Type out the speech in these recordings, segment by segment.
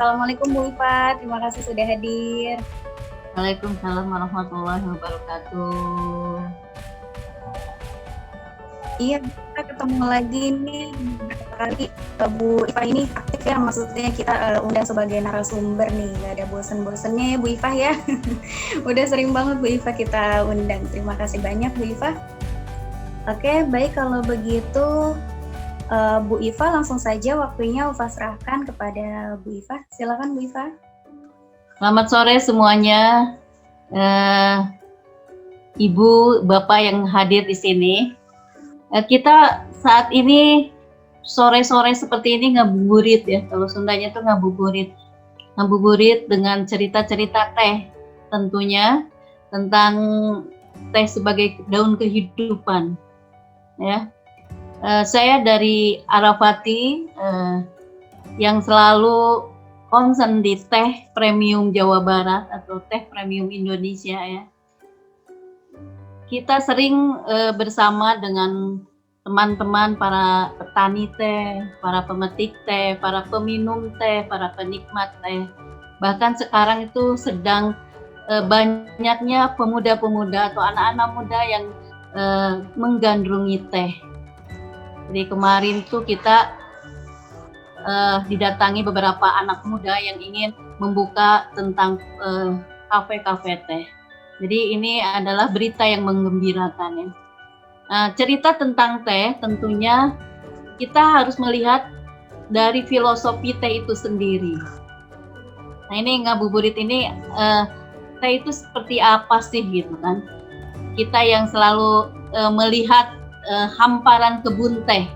Assalamualaikum Bu Ipa, terima kasih sudah hadir. Waalaikumsalam warahmatullahi wabarakatuh. Iya, kita ketemu lagi nih. Beberapa kali Bu Ipa ini aktif ya, maksudnya kita undang sebagai narasumber nih. Gak ada bosen-bosennya ya Bu Ipa ya. Udah sering banget Bu Ipa kita undang. Terima kasih banyak Bu Ipa. Oke, baik kalau begitu Bu Iva langsung saja waktunya Ufa serahkan kepada Bu Iva. Silakan Bu Iva. Selamat sore semuanya, Ibu, Bapak yang hadir di sini. Kita saat ini sore-sore seperti ini ngabuburit ya, kalau Sundanya itu ngabuburit. Ngabuburit dengan cerita-cerita teh, tentunya tentang teh sebagai daun kehidupan. Ya, saya dari Arafati yang selalu concern di teh premium Jawa Barat atau teh premium Indonesia ya. Kita sering bersama dengan teman-teman para petani teh, para pemetik teh, para peminum teh, para penikmat teh. Bahkan sekarang itu sedang banyaknya pemuda-pemuda atau anak-anak muda yang menggandrungi teh. Jadi kemarin tuh kita didatangi beberapa anak muda yang ingin membuka tentang kafe-kafe teh. Jadi ini adalah berita yang menggembirakan ya. Cerita tentang teh tentunya kita harus melihat dari filosofi teh itu sendiri. Nah ini ngabuburit ini teh itu seperti apa sih gitu kan? Kita yang selalu melihat hamparan kebun teh.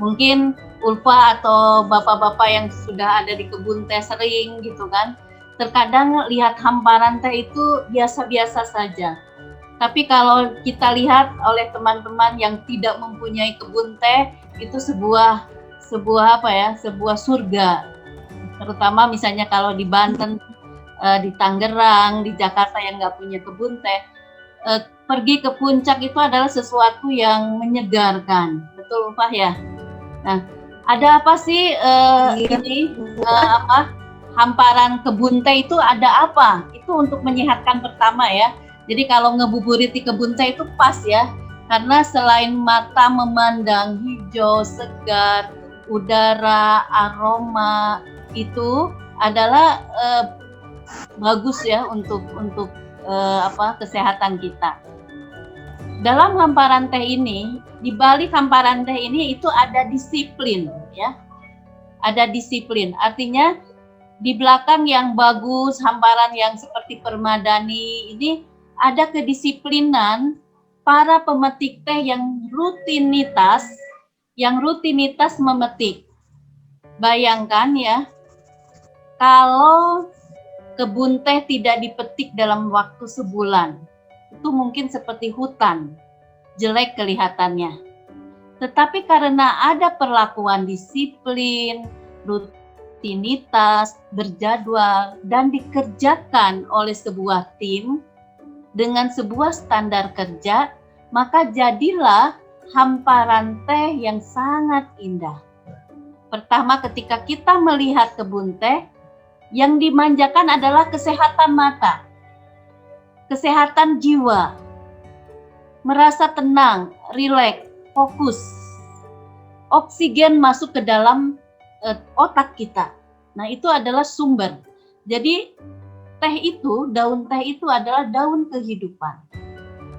Mungkin Ulfa atau bapak-bapak yang sudah ada di kebun teh sering gitu kan. Terkadang lihat hamparan teh itu biasa-biasa saja. Tapi kalau kita lihat oleh teman-teman yang tidak mempunyai kebun teh, itu sebuah apa ya? Sebuah surga. Terutama misalnya kalau di Banten, di Tangerang, di Jakarta yang nggak punya kebun teh, pergi ke puncak itu adalah sesuatu yang menyegarkan. Betul, Ulfa ya? Nah, ada apa sih ini hamparan kebun teh itu ada apa? Itu untuk menyehatkan pertama ya. Jadi kalau ngebuburit di kebun teh itu pas ya. Karena selain mata memandang hijau, segar, udara, aroma itu adalah bagus ya untuk kesehatan kita. Dalam hamparan teh ini, di balik hamparan teh ini itu ada disiplin ya. Ada disiplin, artinya di belakang yang bagus, hamparan yang seperti permadani ini ada kedisiplinan para pemetik teh yang rutinitas memetik. Bayangkan ya, kalau kebun teh tidak dipetik dalam waktu sebulan, itu mungkin seperti hutan, jelek kelihatannya. Tetapi karena ada perlakuan disiplin, rutinitas, berjadwal, dan dikerjakan oleh sebuah tim dengan sebuah standar kerja, maka jadilah hamparan teh yang sangat indah. Pertama, ketika kita melihat kebun teh, yang dimanjakan adalah kesehatan mata, kesehatan jiwa, merasa tenang, rileks, fokus, oksigen masuk ke dalam otak kita. Nah, itu adalah sumber. Jadi daun teh itu adalah daun kehidupan.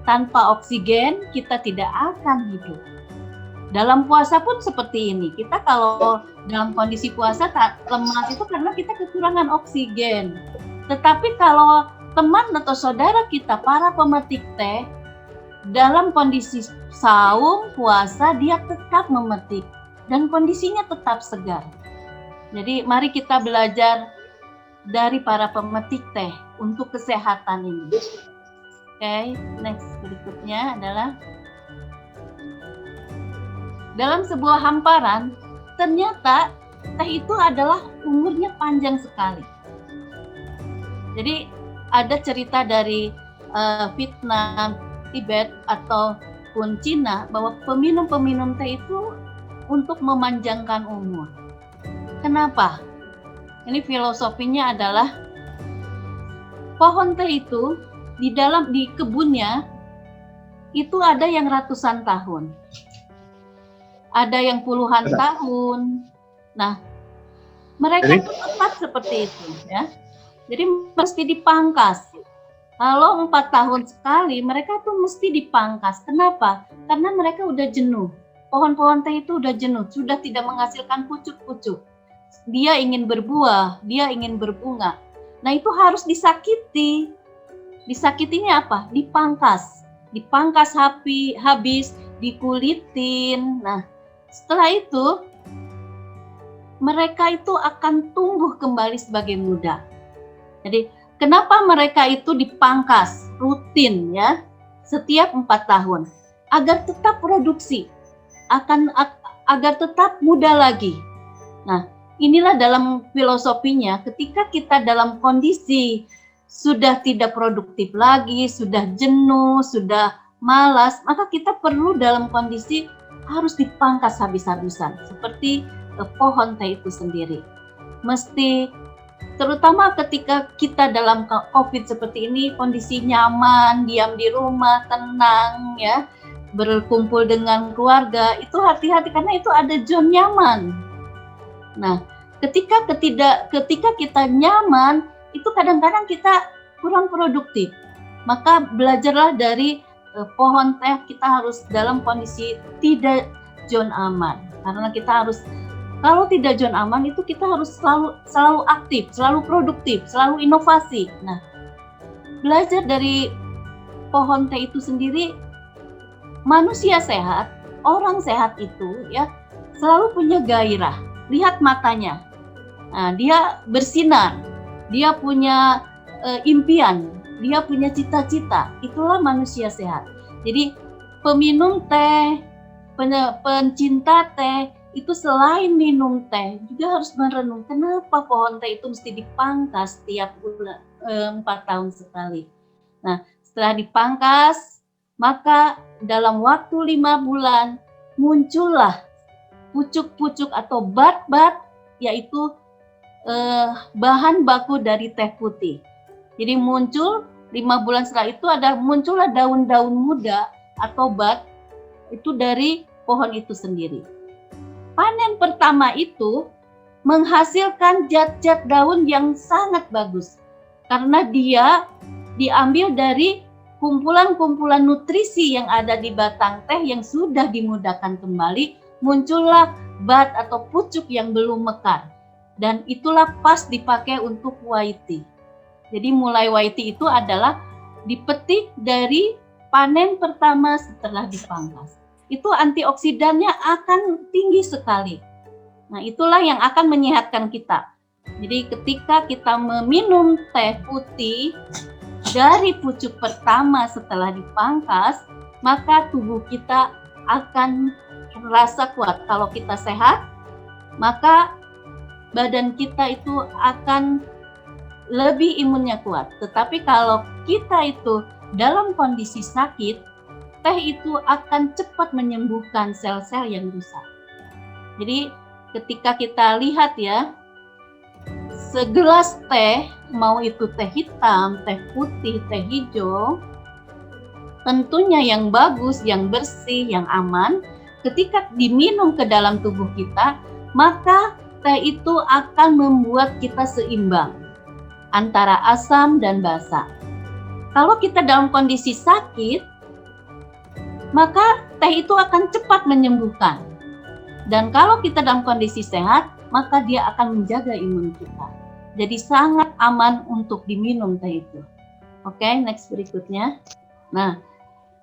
Tanpa oksigen kita tidak akan hidup. Dalam puasa pun seperti ini. Kita kalau dalam kondisi puasa lemas itu karena kita kekurangan oksigen. Tetapi kalau teman atau saudara kita para pemetik teh dalam kondisi saum, puasa, dia tetap memetik dan kondisinya tetap segar. Jadi mari kita belajar dari para pemetik teh untuk kesehatan ini. Oke, next berikutnya adalah dalam sebuah hamparan, ternyata teh itu adalah umurnya panjang sekali. Jadi ada cerita dari Vietnam, Tibet ataupun Cina bahwa peminum-peminum teh itu untuk memanjangkan umur. Kenapa? Ini filosofinya adalah pohon teh itu di kebunnya itu ada yang ratusan tahun, ada yang puluhan tahun. Nah, mereka itu tepat seperti itu, ya. Jadi mesti dipangkas. Kalau 4 tahun sekali, mereka tuh mesti dipangkas. Kenapa? Karena mereka udah jenuh. Pohon-pohon teh itu udah jenuh, sudah tidak menghasilkan pucuk-pucuk. Dia ingin berbuah, dia ingin berbunga. Nah, itu harus disakiti. Disakitinya apa? Dipangkas. Dipangkas habis, dikulitin. Nah, setelah itu mereka itu akan tumbuh kembali sebagai muda. Jadi kenapa mereka itu dipangkas rutin, ya, setiap 4 tahun? Agar tetap produksi, agar tetap muda lagi. Nah, inilah dalam filosofinya, ketika kita dalam kondisi sudah tidak produktif lagi, sudah jenuh, sudah malas, maka kita perlu dalam kondisi harus dipangkas habis-habisan, seperti pohon teh itu sendiri. Mesti, terutama ketika kita dalam COVID seperti ini, kondisi nyaman, diam di rumah, tenang, ya, berkumpul dengan keluarga, itu hati-hati karena itu ada zona nyaman. Nah, ketika kita nyaman, itu kadang-kadang kita kurang produktif. Maka belajarlah dari pohon teh, kita harus dalam kondisi tidak zona aman. Karena kita harus, kalau tidak zona aman itu kita harus selalu aktif, selalu produktif, selalu inovasi. Nah, belajar dari pohon teh itu sendiri, manusia sehat, orang sehat itu, ya, selalu punya gairah. Lihat matanya, nah, dia bersinar, dia punya impian, dia punya cita-cita. Itulah manusia sehat. Jadi peminum teh, pencinta teh itu selain minum teh juga harus merenung kenapa pohon teh itu mesti dipangkas setiap bulan 4 tahun sekali. Nah, setelah dipangkas, maka dalam waktu 5 bulan muncullah pucuk-pucuk atau bat-bat, yaitu bahan baku dari teh putih. Jadi muncul 5 bulan setelah itu muncullah daun-daun muda atau bat itu dari pohon itu sendiri. Panen pertama itu menghasilkan zat-zat daun yang sangat bagus karena dia diambil dari kumpulan-kumpulan nutrisi yang ada di batang teh yang sudah dimudahkan kembali, muncullah bat atau pucuk yang belum mekar. Dan itulah pas dipakai untuk whitey. Jadi mulai whitey itu adalah dipetik dari panen pertama setelah dipangkas. Itu antioksidannya akan tinggi sekali. Nah, itulah yang akan menyehatkan kita. Jadi ketika kita meminum teh putih dari pucuk pertama setelah dipangkas, maka tubuh kita akan merasa kuat. Kalau kita sehat, maka badan kita itu akan lebih imunnya kuat. Tetapi kalau kita itu dalam kondisi sakit, teh itu akan cepat menyembuhkan sel-sel yang rusak. Jadi ketika kita lihat, ya, segelas teh, mau itu teh hitam, teh putih, teh hijau, tentunya yang bagus, yang bersih, yang aman, ketika diminum ke dalam tubuh kita, maka teh itu akan membuat kita seimbang antara asam dan basa. Kalau kita dalam kondisi sakit, maka teh itu akan cepat menyembuhkan. Dan kalau kita dalam kondisi sehat, maka dia akan menjaga imun kita. Jadi sangat aman untuk diminum teh itu. Oke, next berikutnya. Nah,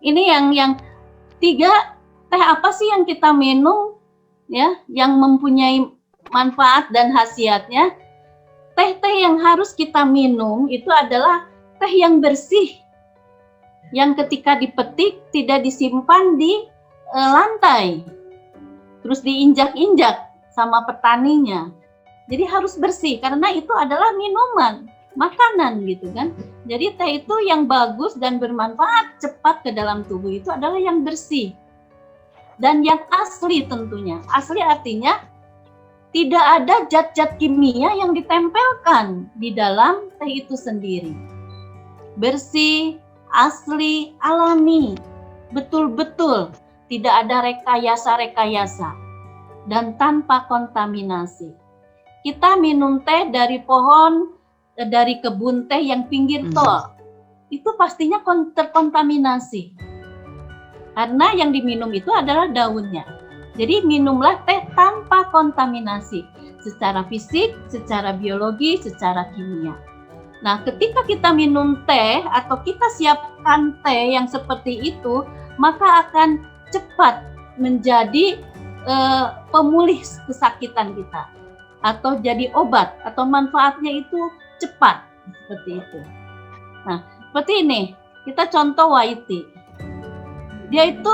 ini yang 3, teh apa sih yang kita minum, ya, yang mempunyai manfaat dan khasiatnya? Teh-teh yang harus kita minum itu adalah teh yang bersih, yang ketika dipetik tidak disimpan di lantai, terus diinjak-injak sama petaninya. Jadi harus bersih karena itu adalah minuman, makanan gitu kan. Jadi teh itu yang bagus dan bermanfaat cepat ke dalam tubuh itu adalah yang bersih dan yang asli tentunya. Asli artinya tidak ada zat-zat kimia yang ditempelkan di dalam teh itu sendiri. Bersih, asli, alami, betul-betul tidak ada rekayasa-rekayasa dan tanpa kontaminasi. Kita minum teh dari pohon, dari kebun teh yang pinggir tol, itu pastinya terkontaminasi. Karena yang diminum itu adalah daunnya. Jadi minumlah teh tanpa kontaminasi, secara fisik, secara biologi, secara kimia. Nah, ketika kita minum teh atau kita siapkan teh yang seperti itu, maka akan cepat menjadi pemulih kesakitan kita, atau jadi obat, atau manfaatnya itu cepat, seperti itu. Nah, seperti ini, kita contoh white tea. Dia itu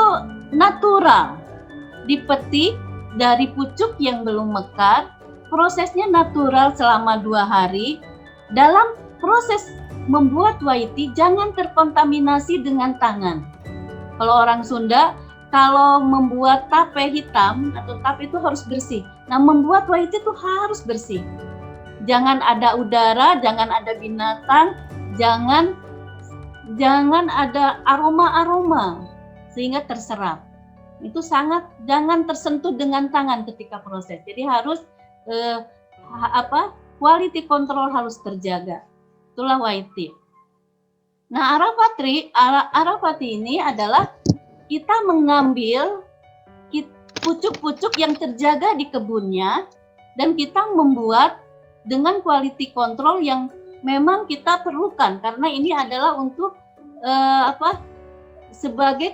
natural, dipetik dari pucuk yang belum mekar, prosesnya natural selama 2 hari. Dalam proses membuat white tea, jangan terkontaminasi dengan tangan. Kalau orang Sunda, kalau membuat tape hitam atau tape itu harus bersih. Nah, membuat white tea itu harus bersih. Jangan ada udara, jangan ada binatang, jangan ada aroma-aroma sehingga terserap. Itu jangan tersentuh dengan tangan ketika proses. Jadi harus quality control harus terjaga. Itulah white tea. Nah, Arafati ini adalah kita mengambil pucuk-pucuk yang terjaga di kebunnya dan kita membuat dengan quality control yang memang kita perlukan, karena ini adalah untuk sebagai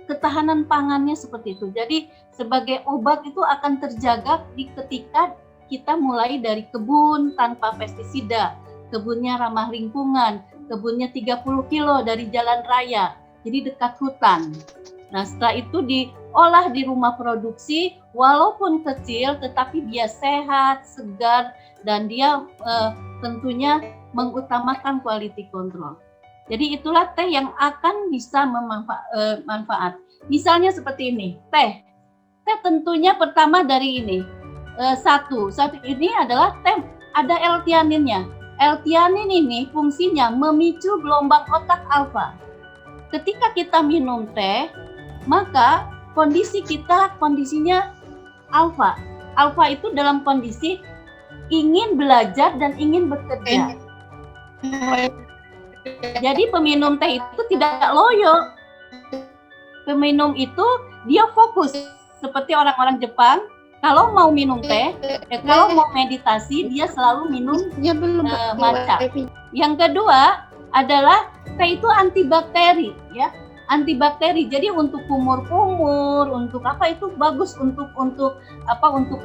ketahanan pangannya seperti itu. Jadi sebagai obat itu akan terjaga ketika kita mulai dari kebun tanpa pestisida, kebunnya ramah lingkungan, kebunnya 30 kilo dari jalan raya, jadi dekat hutan. Nah, setelah itu diolah di rumah produksi, walaupun kecil tetapi dia sehat, segar, dan dia tentunya mengutamakan quality control. Jadi itulah teh yang akan bisa manfaat. Misalnya seperti ini, teh tentunya pertama dari ini, satu ini adalah teh ada L-theaninnya. L-theanin ini fungsinya memicu gelombang otak alfa. Ketika kita minum teh, maka kondisinya alfa. Alfa itu dalam kondisi ingin belajar dan ingin bekerja. Jadi peminum teh itu tidak loyo. Peminum itu dia fokus. Seperti orang-orang Jepang, kalau mau minum teh, kalau mau meditasi, dia selalu minum matcha. Yang kedua adalah teh itu antibakteri, ya. Antibakteri. Jadi untuk kumur-kumur, untuk apa itu bagus untuk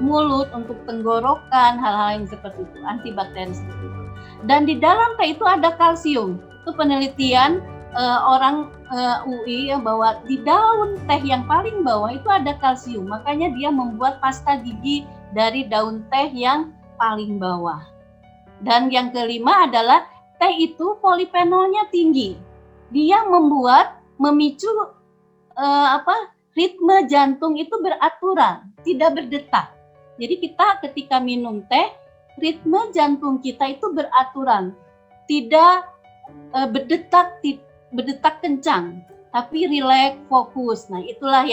mulut, untuk tenggorokan, hal-hal yang seperti itu, antibakteri seperti itu. Dan di dalam teh itu ada kalsium. Itu penelitian orang UI ya, bahwa di daun teh yang paling bawah itu ada kalsium. Makanya dia membuat pasta gigi dari daun teh yang paling bawah. Dan yang kelima adalah teh itu polifenolnya tinggi. Dia memicu ritme jantung itu beraturan, tidak berdetak. Jadi kita ketika minum teh, ritme jantung kita itu beraturan, tidak berdetak kencang, tapi rileks, fokus. Nah, itulah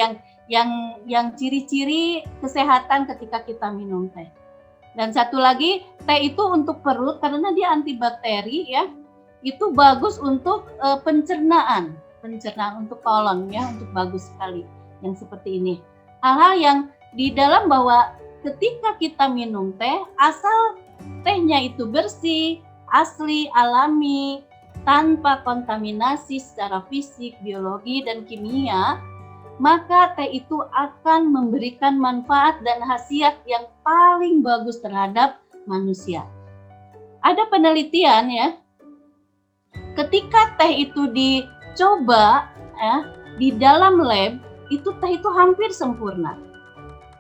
yang ciri-ciri kesehatan ketika kita minum teh. Dan satu lagi, teh itu untuk perut karena dia antibakteri, ya. Itu bagus untuk pencernaan untuk kolon, ya, untuk bagus sekali yang seperti ini. Hal-hal yang di dalam bahwa ketika kita minum teh, asal tehnya itu bersih, asli, alami, tanpa kontaminasi secara fisik, biologi, dan kimia, maka teh itu akan memberikan manfaat dan khasiat yang paling bagus terhadap manusia. Ada penelitian, ya, ketika teh itu dicoba di dalam lab, itu teh itu hampir sempurna.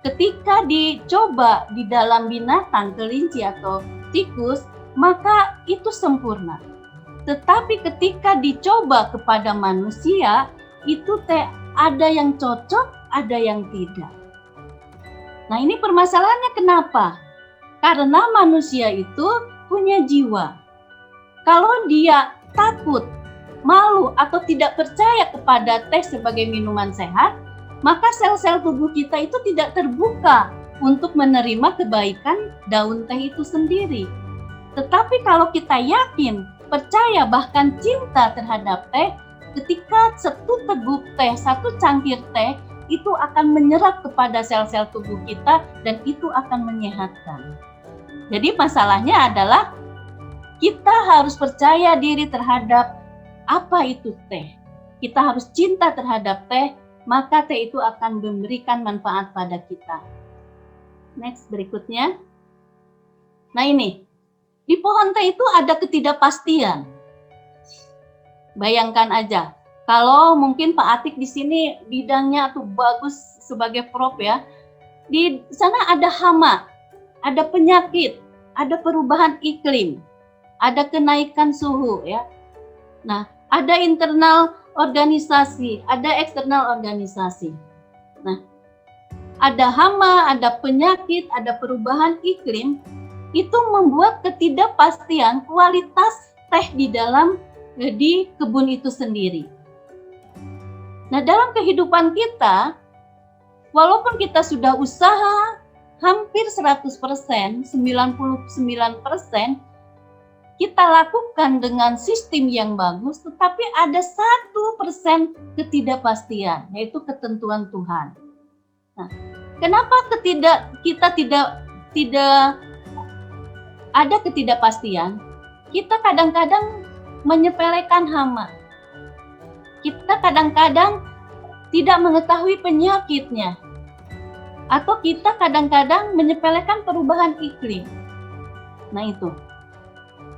Ketika dicoba di dalam binatang, kelinci atau tikus, maka itu sempurna. Tetapi ketika dicoba kepada manusia, itu teh ada yang cocok, ada yang tidak. Nah, ini permasalahannya kenapa? Karena manusia itu punya jiwa. Kalau dia takut, malu, atau tidak percaya kepada teh sebagai minuman sehat, maka sel-sel tubuh kita itu tidak terbuka untuk menerima kebaikan daun teh itu sendiri. Tetapi kalau kita yakin, percaya, bahkan cinta terhadap teh, ketika satu teguk teh, satu cangkir teh, itu akan menyerap kepada sel-sel tubuh kita dan itu akan menyehatkan. Jadi masalahnya adalah kita harus percaya diri terhadap apa itu teh. Kita harus cinta terhadap teh, maka teh itu akan memberikan manfaat pada kita. Next, berikutnya. Nah ini, di pohon teh itu ada ketidakpastian. Bayangkan aja, kalau mungkin Pak Atik di sini bidangnya tuh bagus sebagai prop ya, di sana ada hama, ada penyakit, ada perubahan iklim, ada kenaikan suhu ya. Nah, ada internal organisasi, ada eksternal organisasi. Nah, ada hama, ada penyakit, ada perubahan iklim, itu membuat ketidakpastian kualitas teh di kebun itu sendiri. Nah, dalam kehidupan kita, walaupun kita sudah usaha hampir 100%, 99%, kita lakukan dengan sistem yang bagus, tetapi ada 1% ketidakpastian, yaitu ketentuan Tuhan. Nah, kenapa kita tidak ada ketidakpastian? Kita kadang-kadang menyepelekan hama. Kita kadang-kadang tidak mengetahui penyakitnya. Atau kita kadang-kadang menyepelekan perubahan iklim. Nah itu.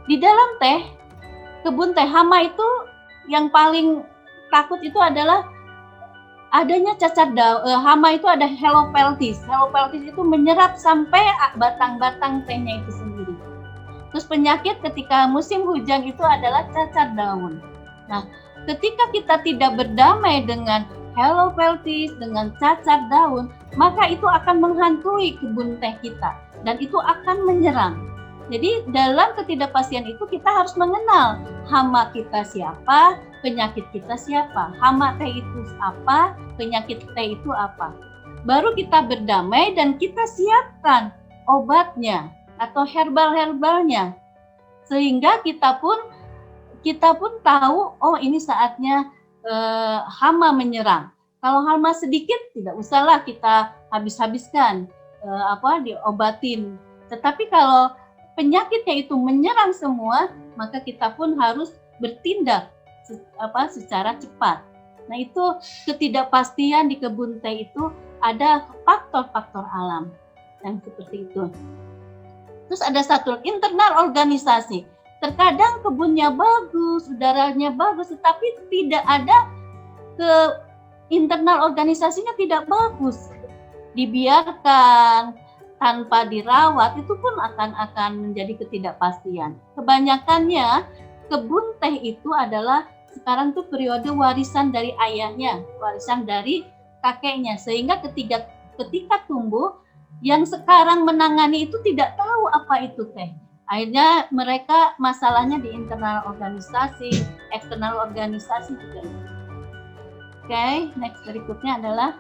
Di dalam teh, kebun teh hama itu yang paling takut itu adalah adanya cacar daun. Hama itu ada helopeltis. Helopeltis itu menyerap sampai batang-batang tehnya itu sendiri. Terus penyakit ketika musim hujan itu adalah cacar daun. Nah, ketika kita tidak berdamai dengan helopeltis, dengan cacar daun, maka itu akan menghantui kebun teh kita dan itu akan menyerang. Jadi dalam ketidakpastian itu kita harus mengenal hama kita siapa, penyakit kita siapa. Hama teh itu apa, penyakit teh itu apa. Baru kita berdamai dan kita siapkan obatnya atau herbal-herbalnya. Sehingga kita pun tahu, oh ini saatnya hama menyerang. Kalau hama sedikit tidak usahlah kita habis-habiskan diobatin. Tetapi kalau penyakitnya itu menyerang semua, maka kita pun harus bertindak secara cepat. Nah, itu ketidakpastian di kebun teh itu ada faktor-faktor alam yang seperti itu. Terus ada satu internal organisasi. Terkadang kebunnya bagus, udaranya bagus, tetapi tidak ada internal organisasinya tidak bagus. Dibiarkan tanpa dirawat itu pun akan menjadi ketidakpastian. Kebanyakannya kebun teh itu adalah sekarang tuh periode warisan dari ayahnya, warisan dari kakeknya, sehingga ketika tumbuh yang sekarang menangani itu tidak tahu apa itu teh. Akhirnya mereka masalahnya di internal organisasi, eksternal organisasi juga. Oke, next berikutnya adalah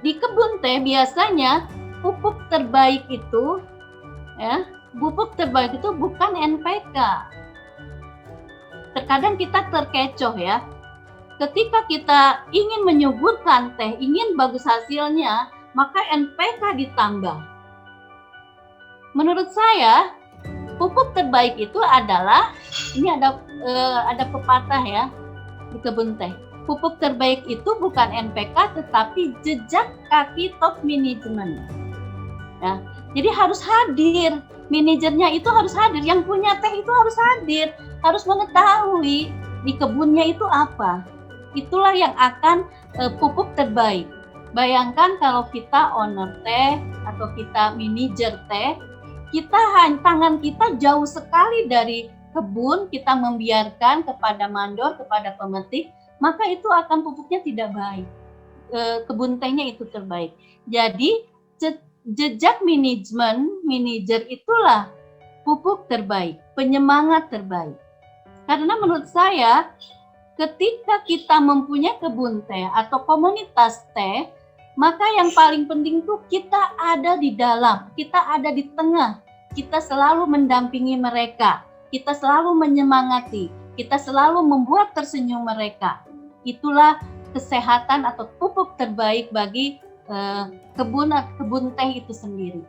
di kebun teh biasanya pupuk terbaik itu bukan NPK. Terkadang kita terkecoh ya. Ketika kita ingin menyuburkan teh, ingin bagus hasilnya, maka NPK ditambah. Menurut saya, pupuk terbaik itu adalah ini ada pepatah ya di kebun teh. Pupuk terbaik itu bukan NPK tetapi jejak kaki top manajemen. Ya, jadi harus hadir, manajernya itu harus hadir, yang punya teh itu harus hadir, harus mengetahui di kebunnya itu apa. Itulah yang akan pupuk terbaik. Bayangkan kalau kita owner teh atau kita manajer teh, tangan kita jauh sekali dari kebun, kita membiarkan kepada mandor, kepada pemetik, maka itu akan pupuknya tidak baik. kebun tehnya itu terbaik. Jadi jejak manajer itulah pupuk terbaik, penyemangat terbaik. Karena menurut saya ketika kita mempunyai kebun teh atau komunitas teh, maka yang paling penting tuh kita ada di dalam, kita ada di tengah, kita selalu mendampingi mereka, kita selalu menyemangati, kita selalu membuat tersenyum mereka. Itulah kesehatan atau pupuk terbaik bagi kebun teh itu sendiri.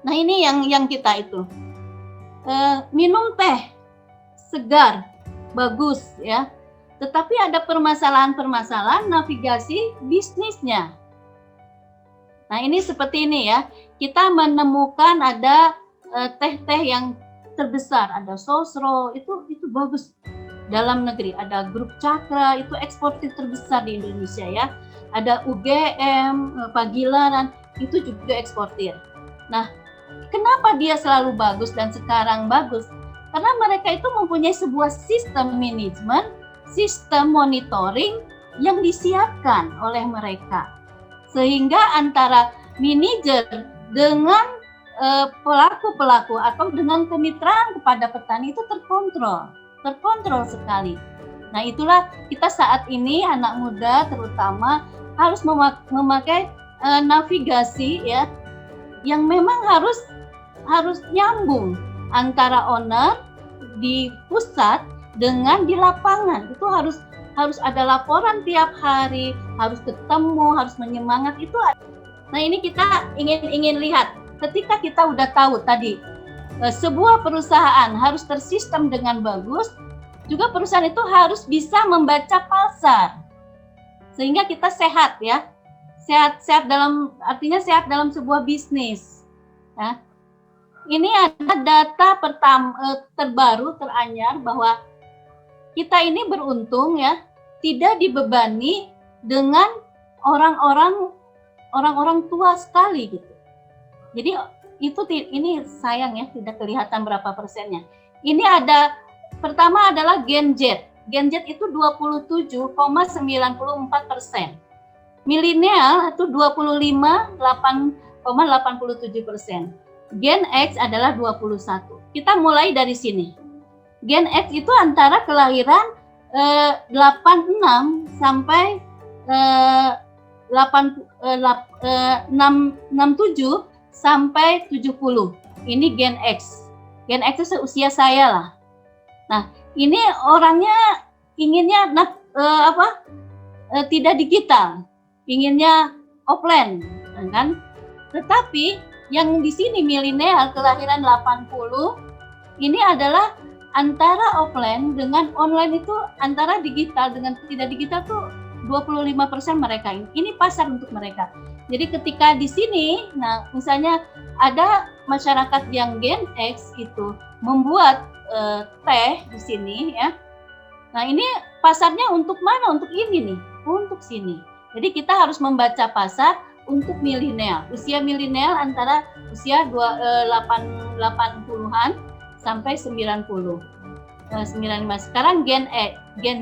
Nah ini yang kita itu minum teh segar, bagus ya. Tetapi ada permasalahan navigasi bisnisnya. Nah ini seperti ini ya. Kita menemukan ada teh-teh yang terbesar, ada Sosro, itu bagus. Dalam negeri ada Grup Cakra, itu eksportir terbesar di Indonesia ya. Ada UGM, Pagilaran, itu juga eksportir. Nah, kenapa dia selalu bagus dan sekarang bagus? Karena mereka itu mempunyai sebuah sistem manajemen, sistem monitoring yang disiapkan oleh mereka. Sehingga antara manajer dengan pelaku-pelaku atau dengan kemitraan kepada petani itu terkontrol sekali. Nah itulah kita saat ini anak muda terutama harus memakai navigasi ya, yang memang harus nyambung antara owner di pusat dengan di lapangan. Itu harus ada laporan tiap hari, harus ketemu, harus menyemangat itu. Nah ini kita ingin lihat ketika kita udah tahu tadi sebuah perusahaan harus tersistem dengan bagus, juga perusahaan itu harus bisa membaca pasar sehingga kita sehat ya, sehat artinya sehat dalam sebuah bisnis ya. Ini ada data terbaru teranyar bahwa kita ini beruntung ya, tidak dibebani dengan orang-orang tua sekali gitu. Jadi ini sayang ya, tidak kelihatan berapa persennya. Ini pertama adalah Gen Z. Gen Z itu 27,94%. Milenial itu 25,87%. Gen X adalah 21. Kita mulai dari sini. Gen X itu antara kelahiran 86 sampai 67 sampai 70. Ini Gen X. Gen X itu seusia saya lah. Nah, ini orangnya inginnya tidak digital, inginnya offline, kan? Tetapi yang di sini milenial kelahiran 80 ini adalah antara offline dengan online, itu antara digital dengan tidak digital tuh 25% mereka ini. Ini pasar untuk mereka. Jadi ketika di sini, nah misalnya ada masyarakat yang Gen X itu membuat teh di sini ya. Nah ini pasarnya untuk mana? Untuk ini nih, untuk sini. Jadi kita harus membaca pasar untuk milenial. Usia milenial antara usia 80-an sampai 90. 95. Sekarang Gen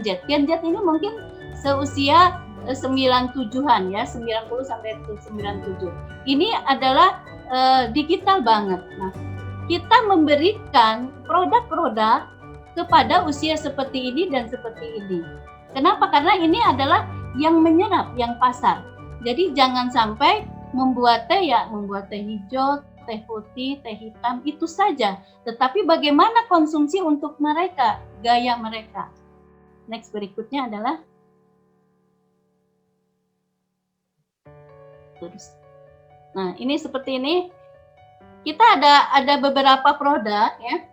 Z. Gen Z ini mungkin seusia 97-an ya, 90 sampai 97. Ini adalah digital banget. Nah, kita memberikan produk-produk kepada usia seperti ini dan seperti ini. Kenapa? Karena ini adalah yang menyerap, yang pasar. Jadi jangan sampai membuat teh hijau, teh putih, teh hitam, itu saja. Tetapi bagaimana konsumsi untuk mereka, gaya mereka. Next berikutnya adalah terus. Nah, ini seperti ini. Kita ada beberapa produk ya.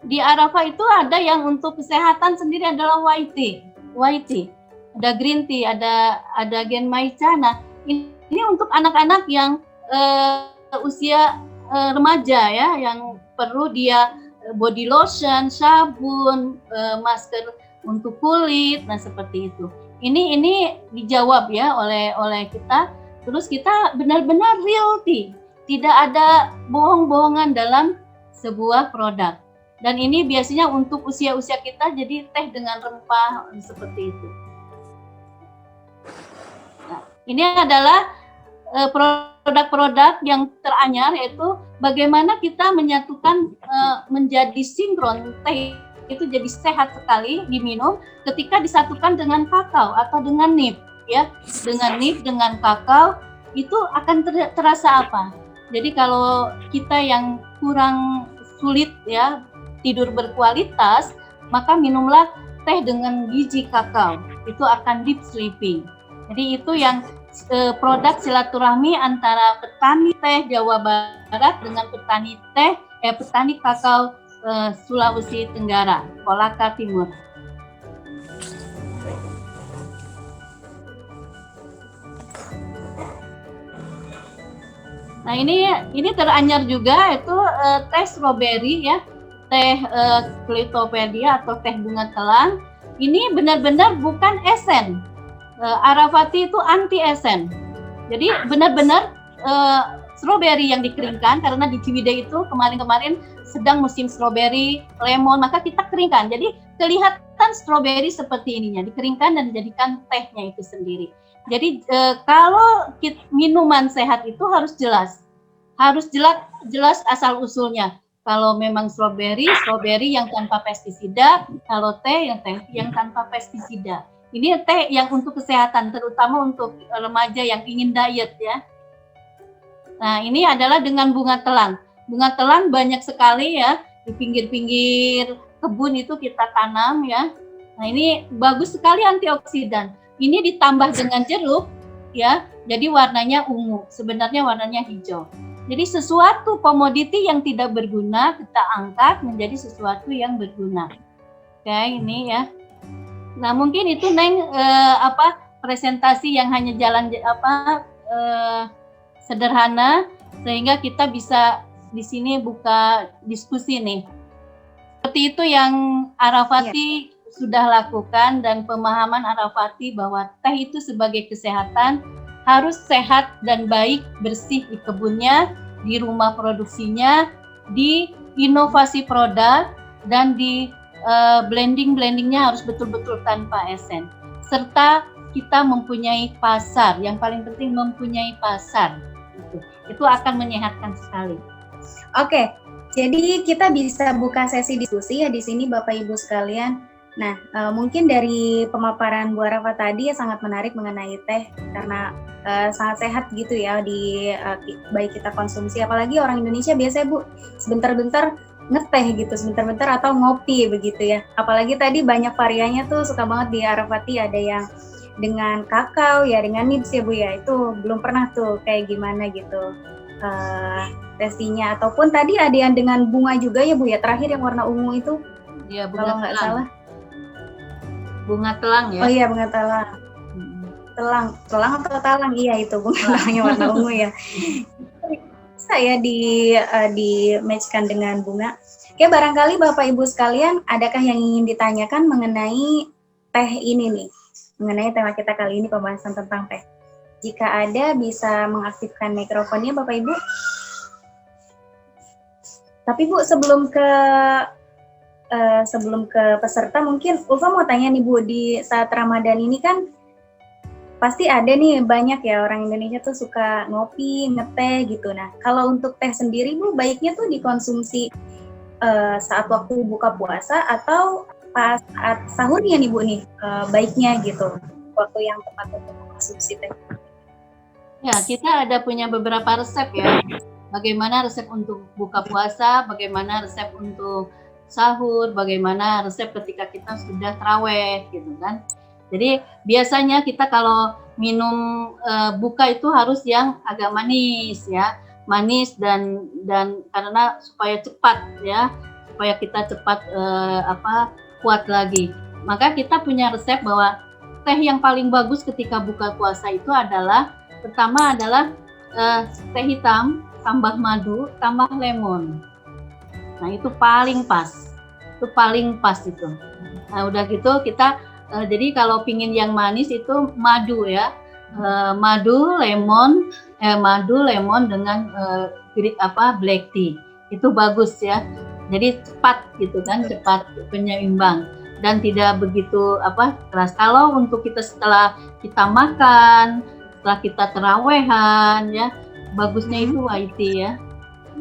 Di Arafah itu ada yang untuk kesehatan sendiri adalah YT. Ada green tea, ada Genmaicha. Nah, ini untuk anak-anak yang usia remaja ya, yang perlu dia body lotion, sabun, masker untuk kulit. Nah, seperti itu. Ini dijawab ya oleh kita. Terus kita benar-benar realty, tidak ada bohong-bohongan dalam sebuah produk. Dan ini biasanya untuk usia-usia kita, jadi teh dengan rempah seperti itu. Nah, ini adalah produk-produk yang teranyar, yaitu bagaimana kita menyatukan menjadi sinkron teh itu jadi sehat sekali diminum ketika disatukan dengan kakao atau dengan nib, ya. Dengan nib, dengan kakao itu akan terasa apa? Jadi kalau kita yang kurang sulit ya tidur berkualitas, maka minumlah teh dengan biji kakao, itu akan deep sleeping. Jadi itu yang produk silaturahmi antara petani teh Jawa Barat dengan petani kakao Sulawesi Tenggara, Kolaka Timur. Nah ini teranyar juga itu teh strawberry ya, teh Clitopedia atau teh bunga telang. Ini benar-benar bukan esen. Arafati itu anti esen. Jadi benar-benar strawberry yang dikeringkan, karena di Ciwidey itu kemarin-kemarin sedang musim strawberry, lemon, maka kita keringkan. Jadi kelihatan strawberry seperti ininya, dikeringkan dan dijadikan tehnya itu sendiri. Jadi kalau minuman sehat itu harus jelas asal usulnya. Kalau memang strawberry yang tanpa pestisida, kalau teh yang tanpa pestisida. Ini teh yang untuk kesehatan, terutama untuk remaja yang ingin diet ya. Nah ini adalah dengan bunga telang. Bunga telang banyak sekali ya di pinggir-pinggir kebun itu kita tanam ya. Nah ini bagus sekali antioksidan. Ini ditambah dengan jeruk ya, jadi warnanya ungu. Sebenarnya warnanya hijau. Jadi sesuatu komoditi yang tidak berguna kita angkat menjadi sesuatu yang berguna. Oke, ini ya. Nah mungkin itu Neng presentasi yang hanya sederhana sehingga kita bisa di sini buka diskusi nih. Seperti itu yang Arafati sudah lakukan, dan pemahaman Arafati bahwa teh itu sebagai kesehatan harus sehat dan baik, bersih di kebunnya, di rumah produksinya, di inovasi produk, dan di blendingnya harus betul-betul tanpa esen. Serta kita mempunyai pasar, yang paling penting mempunyai pasar. Itu akan menyehatkan sekali. Oke, jadi kita bisa buka sesi diskusi ya di sini Bapak Ibu sekalian. Nah, mungkin dari pemaparan Bu Arafa tadi ya sangat menarik mengenai teh karena sangat sehat gitu ya baik kita konsumsi, apalagi orang Indonesia biasanya Bu sebentar-bentar ngeteh gitu, sebentar-bentar atau ngopi begitu ya. Apalagi tadi banyak variannya tuh, suka banget di Arafati ada yang dengan kakao ya, dengan nibs ya Bu ya. Itu belum pernah tuh kayak gimana gitu testinya, ataupun tadi ada yang dengan bunga juga ya Bu ya, terakhir yang warna ungu itu ya, kalau nggak salah bunga telang ya. Oh iya bunga telang. Telang atau talang, iya itu bunga telangnya warna ungu ya. Saya di matchkan dengan bunga. Oke, barangkali Bapak Ibu sekalian adakah yang ingin ditanyakan mengenai teh ini nih, mengenai tema kita kali ini, pembahasan tentang teh. Jika ada bisa mengaktifkan mikrofonnya Bapak Ibu. Tapi Bu sebelum ke peserta, mungkin Ulfa mau tanya nih Bu, di saat Ramadan ini kan pasti ada nih banyak ya orang Indonesia tuh suka ngopi, ngeteh gitu. Nah kalau untuk teh sendiri Bu, baiknya tuh dikonsumsi saat waktu buka puasa atau pas saat sahurnya nih Bu nih, baiknya gitu, waktu yang tepat untuk mengkonsumsi teh. Ya, kita ada punya beberapa resep ya. Bagaimana resep untuk buka puasa, bagaimana resep untuk sahur, bagaimana resep ketika kita sudah taraweh gitu kan. Jadi biasanya kita kalau minum buka itu harus yang agak manis ya, manis dan karena supaya cepat ya, supaya kita cepat kuat lagi. Maka kita punya resep bahwa teh yang paling bagus ketika buka puasa itu adalah pertama adalah teh hitam tambah madu tambah lemon. Nah itu paling pas, itu. Nah udah gitu kita jadi kalau pingin yang manis itu madu ya, madu lemon dengan black tea itu bagus ya. Jadi cepat gitu kan, cepat penyeimbang dan tidak begitu keras. Kalau untuk kita setelah kita makan, setelah kita terawehan ya, bagusnya itu white tea ya.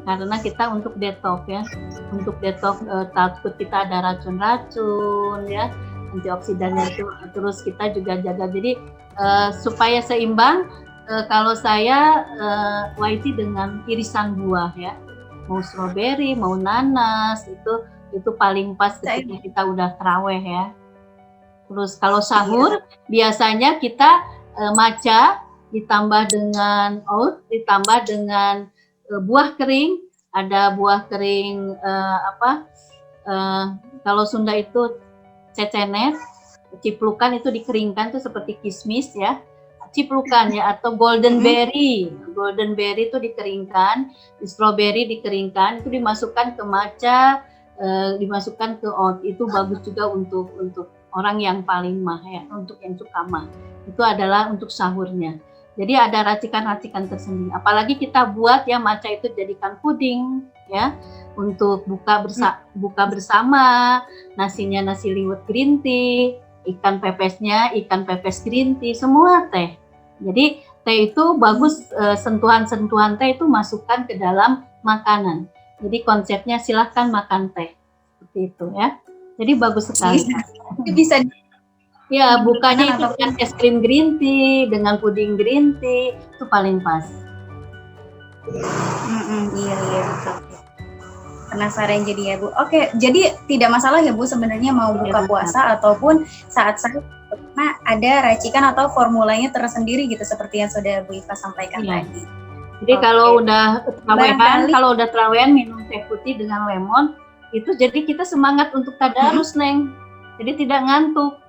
Karena kita untuk detox ya, untuk detox takut kita ada racun-racun ya, antioksidannya itu terus kita juga jaga. Jadi supaya seimbang, kalau saya white tea dengan irisan buah ya, mau stroberi, mau nanas, itu paling pas ketika kita udah terawih ya. Terus kalau sahur biasanya kita matcha ditambah dengan oat, ditambah dengan buah kering. Ada buah kering kalau Sunda itu cecenet, ciplukan itu dikeringkan tuh seperti kismis ya. Ciplukan ya, atau golden berry itu dikeringkan, strawberry dikeringkan, itu dimasukkan ke matcha, dimasukkan ke oat, itu bagus juga untuk orang yang paling mah ya, untuk yang suka mah, itu adalah untuk sahurnya. Jadi ada racikan-racikan tersendiri, apalagi kita buat ya matcha itu jadikan puding ya, untuk buka bersama, nasinya nasi liwet green tea, ikan pepesnya ikan pepes green tea, semua teh. Jadi teh itu bagus, sentuhan-sentuhan teh itu masukkan ke dalam makanan. Jadi konsepnya silahkan makan teh, seperti itu ya. Jadi bagus sekali. Bisa ya, bukanya itu dengan es krim green tea, dengan puding green tea, itu paling pas. Iya. Penasaran jadi ya Bu. Oke, jadi tidak masalah ya Bu sebenarnya mau buka puasa ataupun saat sahur, karena ada racikan atau formulanya tersendiri gitu seperti yang sudah Bu Iva sampaikan tadi. Jadi kalau udah terawehan minum teh putih dengan lemon, itu jadi kita semangat untuk tadarus Neng. Jadi tidak ngantuk.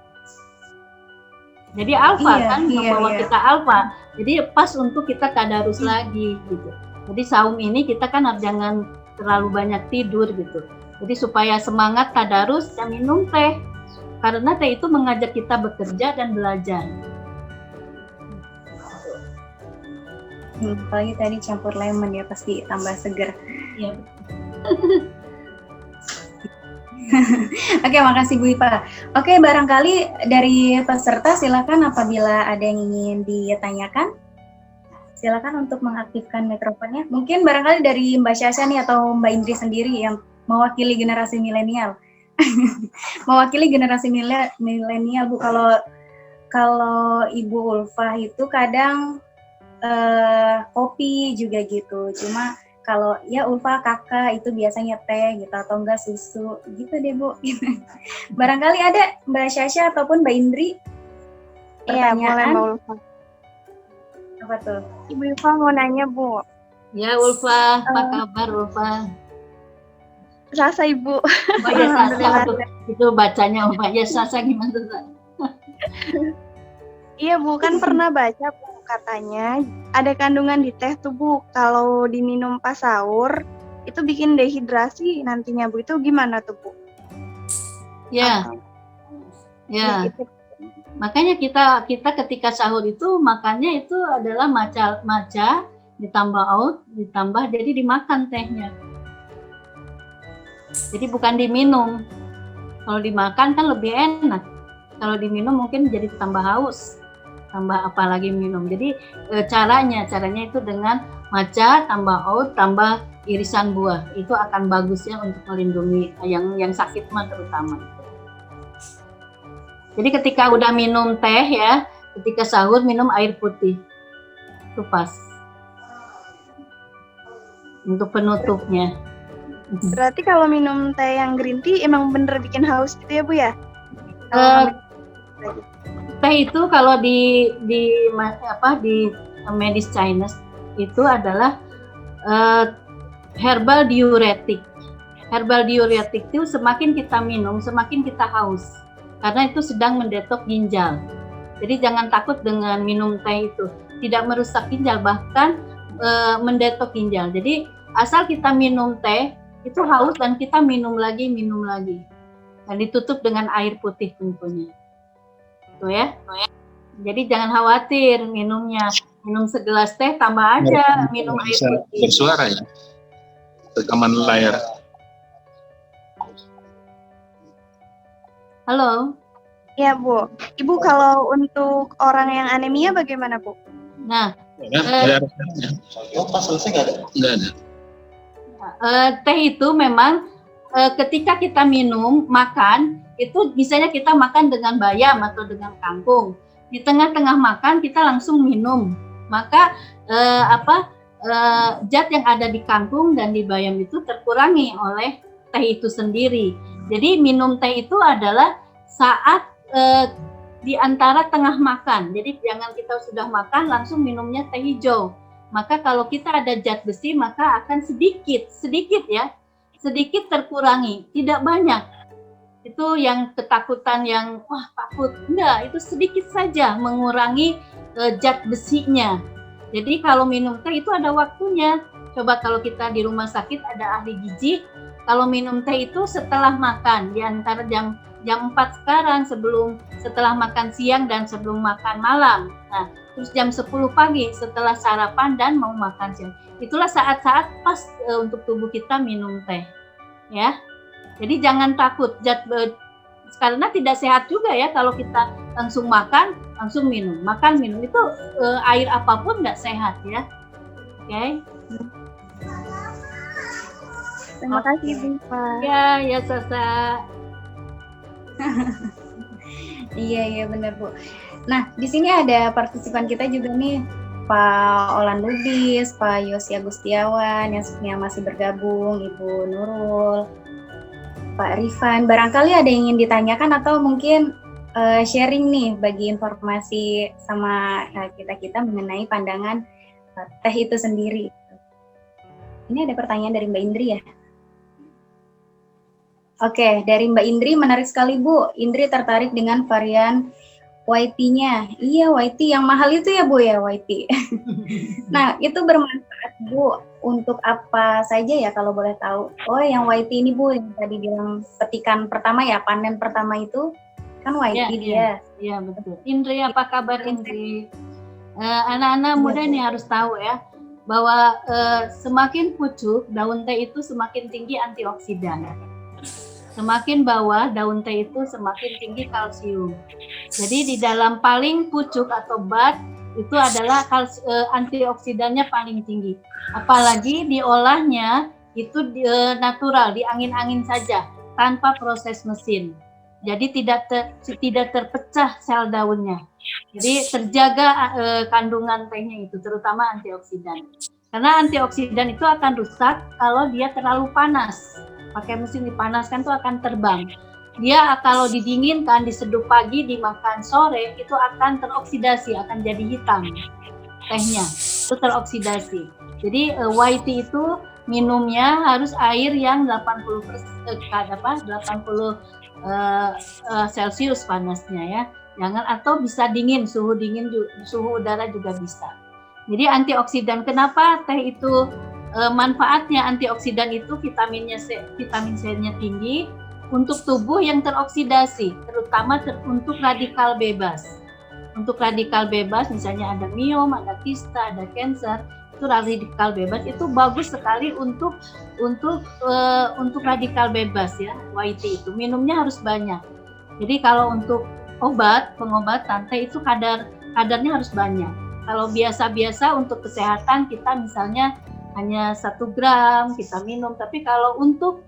Jadi alfa membawa kita alfa. Jadi pas untuk kita tadarus lagi gitu. Jadi saum ini kita kan jangan terlalu banyak tidur gitu. Jadi supaya semangat tadarus ya minum teh. Karena teh itu mengajak kita bekerja dan belajar. Apalagi tadi campur lemon ya, pasti tambah seger. Iya. Oke, makasih Bu Iva. Oke, barangkali dari peserta silakan apabila ada yang ingin ditanyakan. Silakan untuk mengaktifkan mikrofonnya. Mungkin barangkali dari Mbak Syasha nih atau Mbak Indri sendiri yang mewakili generasi milenial. Mewakili generasi milenial Bu. Kalau Ibu Ulfa itu kadang kopi juga gitu. Cuma kalau ya Ulfa kakak itu biasanya teh gitu atau enggak susu gitu deh Bu. Barangkali ada Mbak Syasha ataupun Mbak Indri pertanyaan. Iya, boleh Mbak Ulfa. Apa tuh? Ibu Ulfa mau nanya Bu. Ya Ulfa, apa kabar Ulfa? Sasa Ibu. Mbak ya Sasa itu bacanya Mbak ya Sasa gimana tuh? Iya Bu, kan pernah baca Bu, katanya ada kandungan di teh tuh Bu, kalau diminum pas sahur itu bikin dehidrasi nantinya Bu, itu gimana tuh Bu? Ya. Makanya kita ketika sahur itu makannya itu adalah matcha ditambah oat, ditambah jadi dimakan tehnya. Jadi bukan diminum. Kalau dimakan kan lebih enak. Kalau diminum mungkin jadi tambah haus, tambah apalagi minum. Jadi caranya itu dengan matcha tambah oat tambah irisan buah. Itu akan bagusnya untuk melindungi yang sakit mah terutama. Jadi ketika udah minum teh ya, ketika sahur minum air putih. Itu pas. Untuk penutupnya. Berarti kalau minum teh yang green tea emang bener bikin haus gitu ya Bu ya? Teh itu kalau di medis Chinese itu adalah herbal diuretik. Herbal diuretik itu semakin kita minum, semakin kita haus. Karena itu sedang mendetok ginjal. Jadi jangan takut dengan minum teh itu. Tidak merusak ginjal, bahkan mendetok ginjal. Jadi asal kita minum teh, itu haus dan kita minum lagi. Dan ditutup dengan air putih tentunya. Tuh ya. Jadi jangan khawatir minumnya. Minum segelas teh tambah aja minum air putih. Bersuara ya. Rekaman layar. Halo. Ya, Bu. Ibu, kalau untuk orang yang anemia bagaimana, Bu? Nah, Pas selesai nggak ada? Nggak ada. teh itu memang ketika kita minum, makan, itu misalnya kita makan dengan bayam atau dengan kangkung. Di tengah-tengah makan kita langsung minum. Maka zat yang ada di kangkung dan di bayam itu terkurangi oleh teh itu sendiri. Jadi minum teh itu adalah saat di antara tengah makan. Jadi jangan kita sudah makan langsung minumnya teh hijau. Maka kalau kita ada zat besi maka akan sedikit ya, sedikit terkurangi, tidak banyak. Itu yang ketakutan yang takut, enggak, itu sedikit saja mengurangi zat besinya. Jadi kalau minum teh itu ada waktunya. Coba kalau kita di rumah sakit ada ahli gizi, kalau minum teh itu setelah makan, di antara jam 4 sekarang, setelah makan siang dan sebelum makan malam. Nah, terus jam 10 pagi setelah sarapan dan mau makan siang. Itulah saat-saat pas untuk tubuh kita minum teh. Ya. Jadi jangan takut, karena tidak sehat juga ya kalau kita langsung makan, langsung minum. Makan, minum itu air apapun nggak sehat ya. Oke. Terima kasih, Bu Iva. Ya Sasa. Iya benar Bu. Nah di sini ada partisipan kita juga nih, Pak Olan Lubis, Pak Yosi Agustiawan yang masih bergabung, Ibu Nurul, Pak Rifan. Barangkali ada yang ingin ditanyakan atau mungkin sharing nih bagi informasi sama kita mengenai pandangan teh itu sendiri. Ini ada pertanyaan dari Mbak Indri ya. Oke, dari Mbak Indri, menarik sekali Bu. Indri tertarik dengan varian whitey-nya. Iya, whitey yang mahal itu ya Bu ya, whitey. Nah, itu bermanfaat Bu untuk apa saja ya kalau boleh tahu? Oh, yang whitey ini Bu, yang tadi bilang petikan pertama ya, panen pertama itu kan whitey dia. Iya, betul. Indri, apa kabar Indri? Anak-anak muda ini harus tahu ya, bahwa semakin pucuk daun teh itu semakin tinggi antioksidan. Semakin bawah daun teh itu semakin tinggi kalsium. Jadi di dalam paling pucuk atau bud itu adalah antioksidannya paling tinggi. Apalagi diolahnya itu natural, di angin-angin saja tanpa proses mesin. Jadi tidak terpecah sel daunnya. Jadi terjaga kandungan tehnya itu, terutama antioksidan. Karena antioksidan itu akan rusak kalau dia terlalu panas. Pakai mesin dipanaskan itu akan terbang. Dia kalau didinginkan, diseduh pagi, dimakan sore, itu akan teroksidasi, akan jadi hitam tehnya. Itu teroksidasi. Jadi whitey itu minumnya harus air yang 80 Celcius panasnya ya. Jangan, atau bisa dingin, suhu udara juga bisa. Jadi antioksidan, kenapa teh itu manfaatnya? Antioksidan itu vitamin C-nya tinggi untuk tubuh yang teroksidasi, terutama untuk radikal bebas. Untuk radikal bebas, misalnya ada miom, ada kista, ada kanker, itu radikal bebas itu bagus sekali untuk radikal bebas ya. whitey itu minumnya harus banyak. Jadi kalau untuk pengobatan teh itu kadarnya harus banyak. Kalau biasa-biasa untuk kesehatan kita misalnya hanya 1 gram kita minum, tapi kalau untuk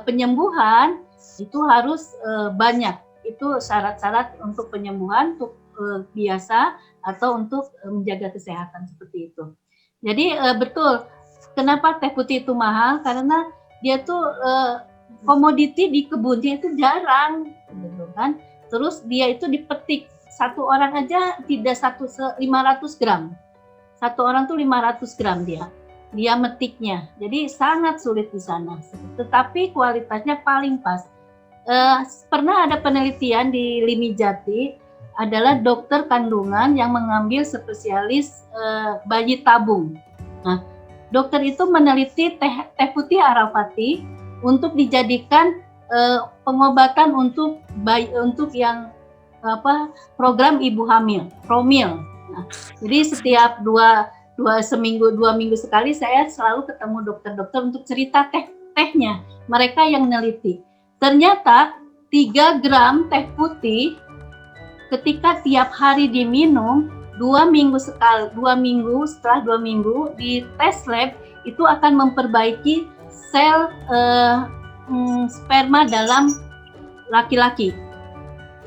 penyembuhan itu harus banyak. Itu syarat-syarat untuk penyembuhan, untuk biasa atau untuk menjaga kesehatan seperti itu. Jadi betul, kenapa teh putih itu mahal? Karena dia tuh komoditi di kebunnya itu jarang, gitu kan? Terus dia itu dipetik, satu orang aja tidak 500 gram. Satu orang tuh 500 gram dia metiknya. Jadi sangat sulit di sana. Tetapi kualitasnya paling pas. Pernah ada penelitian di Limijati, adalah dokter kandungan yang mengambil spesialis bayi tabung. Nah, dokter itu meneliti teh putih Arapati untuk dijadikan pengobatan untuk yang program ibu hamil, promil. Nah, jadi setiap 2 minggu sekali saya selalu ketemu dokter-dokter untuk cerita tehnya. Mereka yang neliti. Ternyata 3 gram teh putih ketika tiap hari diminum 2 minggu sekali, 2 minggu, setelah 2 minggu di tes lab itu akan memperbaiki sel sperma dalam laki-laki.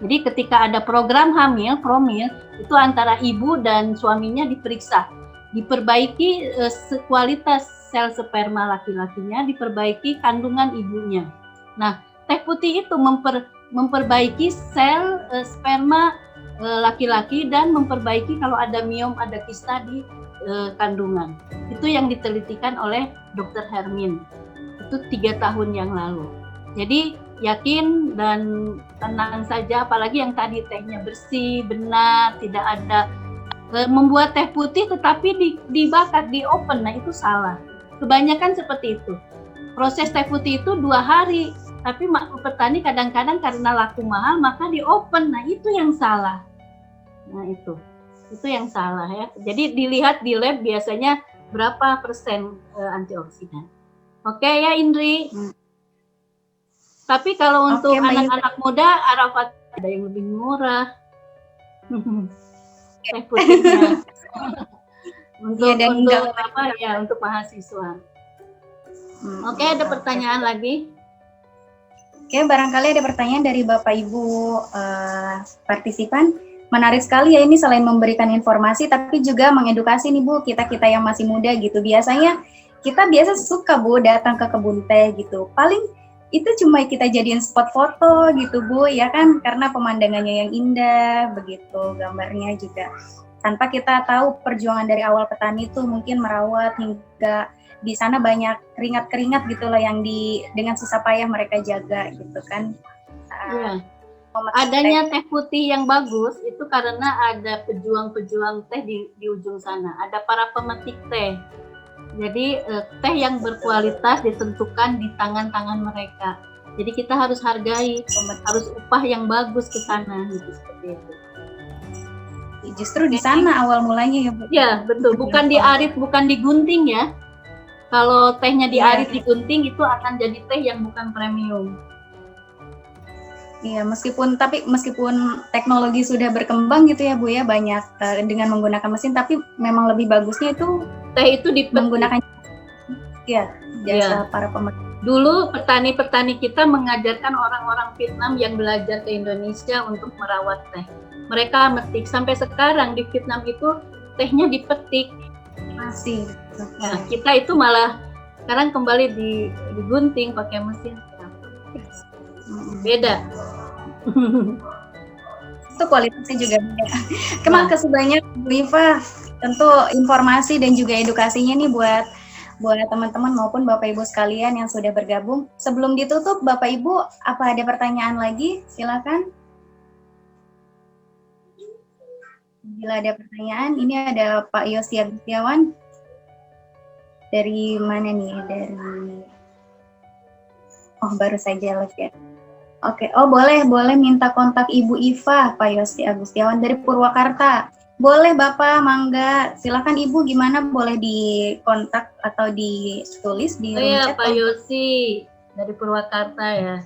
Jadi ketika ada program hamil, promil, itu antara ibu dan suaminya diperiksa, diperbaiki kualitas sel sperma laki-lakinya, diperbaiki kandungan ibunya. Nah, teh putih itu memperbaiki sel sperma laki-laki dan memperbaiki kalau ada miom, ada kista di kandungan. Itu yang ditelitikan oleh Dr. Hermin. Itu 3 tahun yang lalu. Jadi yakin dan tenang saja, apalagi yang tadi tehnya bersih, benar, tidak ada membuat teh putih tetapi dibakar, di oven, nah itu salah. Kebanyakan seperti itu. Proses teh putih itu 2 hari, tapi petani kadang-kadang karena laku mahal maka di oven, nah itu yang salah. Nah itu yang salah ya. Jadi dilihat di lab biasanya berapa persen antioksidan. Oke ya Indri. Tapi kalau untuk anak-anak muda, Arafat ada yang lebih murah. Teh putihnya. Untuk mahasiswa. Oke, ada pertanyaan lagi? Oke, barangkali ada pertanyaan dari Bapak Ibu partisipan. Menarik sekali ya ini, selain memberikan informasi tapi juga mengedukasi nih Bu, kita-kita yang masih muda gitu. Biasanya kita suka Bu datang ke kebun teh gitu. Paling itu cuma kita jadiin spot foto gitu Bu, ya kan, karena pemandangannya yang indah begitu, gambarnya juga. Tanpa kita tahu perjuangan dari awal petani itu mungkin merawat hingga di sana banyak keringat-keringat gitu loh yang dengan susah payah mereka jaga gitu kan. Iya. Adanya teh putih yang bagus itu karena ada pejuang-pejuang teh di ujung sana. Ada para pemetik teh. Jadi teh yang berkualitas ditentukan di tangan-tangan mereka. Jadi kita harus hargai, harus upah yang bagus ke sana gitu, seperti itu. Justru di sana awal mulanya ya Bu. Ya betul, bukan diarit, bukan digunting ya. Kalau tehnya diarit digunting itu akan jadi teh yang bukan premium. Iya, meskipun teknologi sudah berkembang gitu ya Bu ya, banyak dengan menggunakan mesin, tapi memang lebih bagusnya itu teh itu menggunakan jasa para pemetik. Dulu petani-petani kita mengajarkan orang-orang Vietnam yang belajar ke Indonesia untuk merawat teh. Mereka metik, sampai sekarang di Vietnam itu tehnya dipetik. Masih. Nah, kita itu malah sekarang kembali digunting pakai mesin. Beda. Itu kualitasnya juga beda. Terima kasih banyak Bu Iva. Tentu informasi dan juga edukasinya nih buat teman-teman maupun Bapak Ibu sekalian yang sudah bergabung. Sebelum ditutup, Bapak Ibu, apa ada pertanyaan lagi? Silakan. Bila ada pertanyaan, ini ada Pak Yosi Agustiawan. Dari mana nih? Baru saja live ya. Oke, boleh minta kontak Ibu Iva, Pak Yosi Agustiawan dari Purwakarta. Boleh Bapak, mangga. Silakan Ibu, gimana, boleh dikontak atau ditulis di room chat? Pak Yosi dari Purwakarta ya.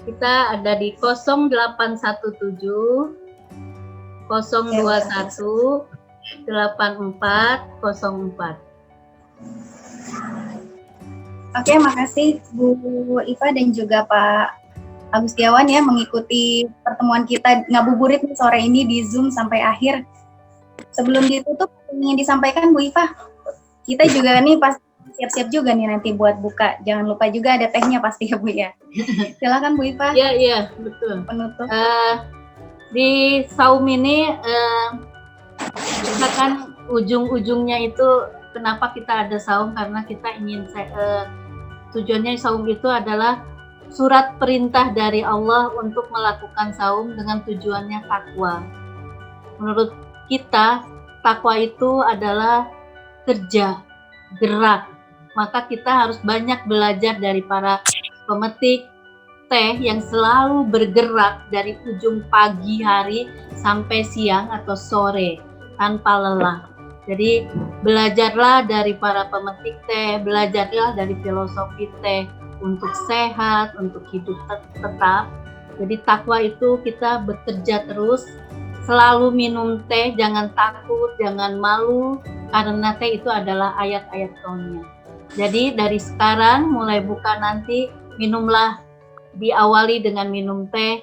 Kita ada di 0817 021 8404. Oke, makasih Bu Iva dan juga Pak Agustiawan ya mengikuti pertemuan kita ngabuburit sore ini di Zoom sampai akhir. Sebelum ditutup, ingin disampaikan Bu Iva, kita juga nih pasti siap-siap juga nih nanti buat buka. Jangan lupa juga ada tehnya pasti ya Bu ya. Silakan Bu Iva. Iya, betul. Penutup. Di saum ini kita kan ujung-ujungnya itu kenapa kita ada saum, karena kita ingin tujuannya saum itu adalah surat perintah dari Allah untuk melakukan saum dengan tujuannya takwa. Menurut kita, takwa itu adalah kerja, gerak. Maka kita harus banyak belajar dari para pemetik teh yang selalu bergerak dari ujung pagi hari sampai siang atau sore tanpa lelah. Jadi belajarlah dari para pemetik teh, belajarlah dari filosofi teh untuk sehat, untuk hidup tetap, Jadi takwa itu kita bekerja terus, selalu minum teh, jangan takut, jangan malu, karena teh itu adalah ayat-ayat kaunnya. Jadi dari sekarang mulai buka nanti, minumlah, diawali dengan minum teh,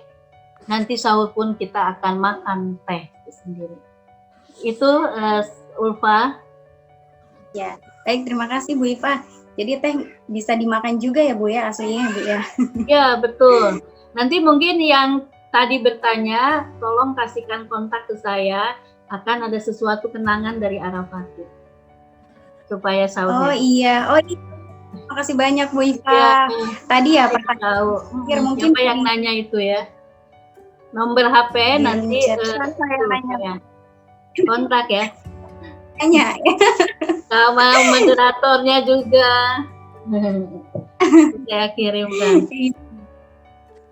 nanti sahur pun kita akan makan teh itu sendiri. Itu Ulfa. Ya, baik, terima kasih Bu Iva. Jadi teh bisa dimakan juga ya Bu ya, aslinya Bu ya. Ya, betul. Nanti mungkin yang tadi bertanya, tolong kasihkan kontak ke saya, akan ada sesuatu kenangan dari Arafatin. Supaya Oh sahurnya. iya, terima kasih banyak Bu Iva. Ya, Tadi ya saya tahu. mungkin Siapa yang nanya itu ya? Nomor HP nanti Saya nanya. kontak ya. tanya. Sama moderatornya juga. Saya kirimkan.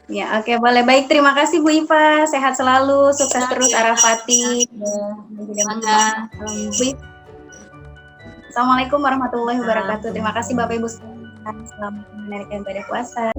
Ya, oke, boleh. Baik, terima kasih Bu Iva. Sehat selalu, sukses terus Arafatin. Mangga. Assalamualaikum warahmatullahi wabarakatuh. Terima kasih Bapak Ibu sekalian. Selamat menunaikan ibadah puasa.